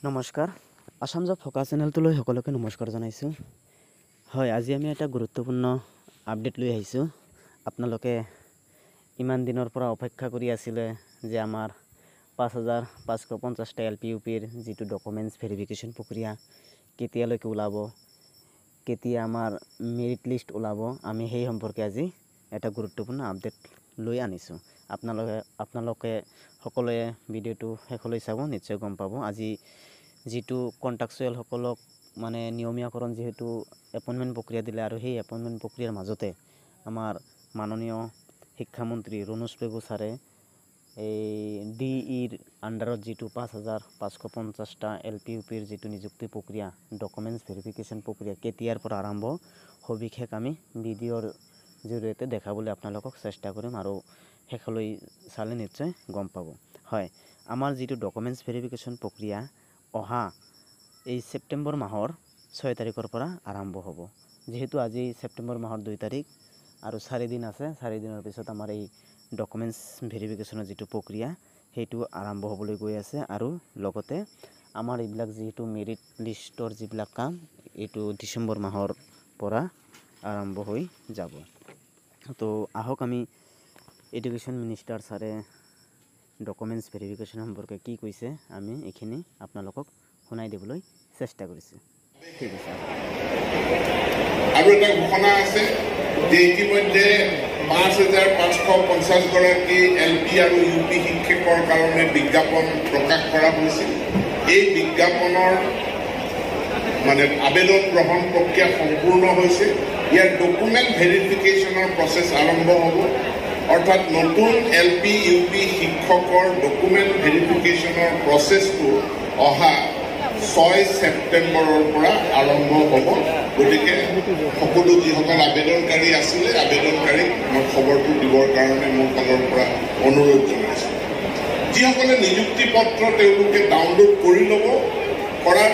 নমস্কাৰ Assam job focus চেনেলটোলৈ সকলোকে নমস্কাৰ জনাইছোঁ। হয়, আজি আমি এটা গুৰুত্বপূৰ্ণ আপডেট লৈ আহিছোঁ। আপোনালোকে ইমান দিনৰ পৰা অপেক্ষা কৰি আছিলে যে আমাৰ ৫,৫৫০টা LPUPৰ যিটো ডকুমেণ্টছ ভেৰিফিকেশ্যন প্ৰক্ৰিয়া কেতিয়ালৈকে ওলাব, কেতিয়া আমাৰ মেৰিট লিষ্ট ওলাব, আমি সেই সম্পৰ্কে আজি এটা গুৰুত্বপূৰ্ণ আপডেট লৈ আনিছোঁ। আপোনালোকে সকলোৱে ভিডিঅ'টো শেষলৈ চাব, নিশ্চয় গম পাব। আজি যিটো কণ্ট্ৰাকচুৱেলসকলক মানে নিয়মীয়াকৰণ যিহেতু এপইণ্টমেণ্ট প্ৰক্ৰিয়া দিলে, আৰু সেই এপইণ্টমেণ্ট প্ৰক্ৰিয়াৰ মাজতে আমাৰ মাননীয় শিক্ষামন্ত্ৰী ৰণোজ পেগু ছাৰে এই DEৰ আণ্ডাৰত যিটো ৫,৫৫০টা LPUPৰ যিটো নিযুক্তি প্ৰক্ৰিয়া ডকুমেণ্টছ ভেৰিফিকেশ্যন প্ৰক্ৰিয়া কেতিয়াৰ পৰা আৰম্ভ সবিশেষ আমি ভিডিঅ'ৰ জৰিয়তে দেখাবলৈ আপোনালোকক চেষ্টা কৰিম, আৰু শেষলৈ চালে নিশ্চয় গম পাব। হয়, আমাৰ যিটো ডকুমেণ্টছ ভেৰিফিকেশ্যন প্ৰক্ৰিয়া অহা এই ছেপ্টেম্বৰ মাহৰ ৬ তাৰিখৰ পৰা আৰম্ভ হ'ব। যিহেতু আজি ছেপ্টেম্বৰ মাহৰ ২ তাৰিখ আৰু 4 দিন আছে, 4 দিনৰ পিছত আমাৰ এই ডকুমেণ্টছ ভেৰিফিকেশ্যনৰ যিটো প্ৰক্ৰিয়া সেইটো আৰম্ভ হ'বলৈ গৈ আছে, আৰু লগতে আমাৰ এইবিলাক যিহেতু মেৰিট লিষ্টৰ যিবিলাক কাম এইটো ডিচেম্বৰ মাহৰ পৰা আৰম্ভ হৈ যাব। তো আহক আমি এডুকেশ্যন মিনিষ্টাৰ ছাৰে ডকুমেণ্টছ ভেৰিফিকেশ্যন সম্পৰ্কে কি কৈছে আমি এইখিনি আপোনালোকক শুনাই দিবলৈ চেষ্টা কৰিছোঁ। ঠিক আছে। আৰু এটা ঘোষণা আছে যে ইতিমধ্যে ৫,৫৫০ গৰাকী LP আৰু UP শিক্ষকৰ কাৰণে বিজ্ঞাপন প্ৰকাশ কৰা হৈছিল। এই বিজ্ঞাপনৰ আবেদন গ্ৰহণ প্ৰক্ৰিয়া সম্পূৰ্ণ হৈছে। ইয়াৰ ডকুমেণ্ট ভেৰিফিকেশ্যনৰ প্ৰচেছ আৰম্ভ হ'ব, অৰ্থাৎ নতুন LP UP শিক্ষকৰ ডকুমেণ্ট ভেৰিফিকেশ্যনৰ প্ৰচেছটো অহা ৬ ছেপ্টেম্বৰৰ পৰা আৰম্ভ হ'ব। গতিকে সকলো যিসকল আবেদনকাৰী আছিলে আবেদনকাৰীক মই খবৰটো দিবৰ কাৰণে মোৰ ফালৰ পৰা অনুৰোধ জনাইছোঁ। যিসকলে নিযুক্তি পত্ৰ তেওঁলোকে ডাউনলোড কৰি ল'ব, কৰাৰ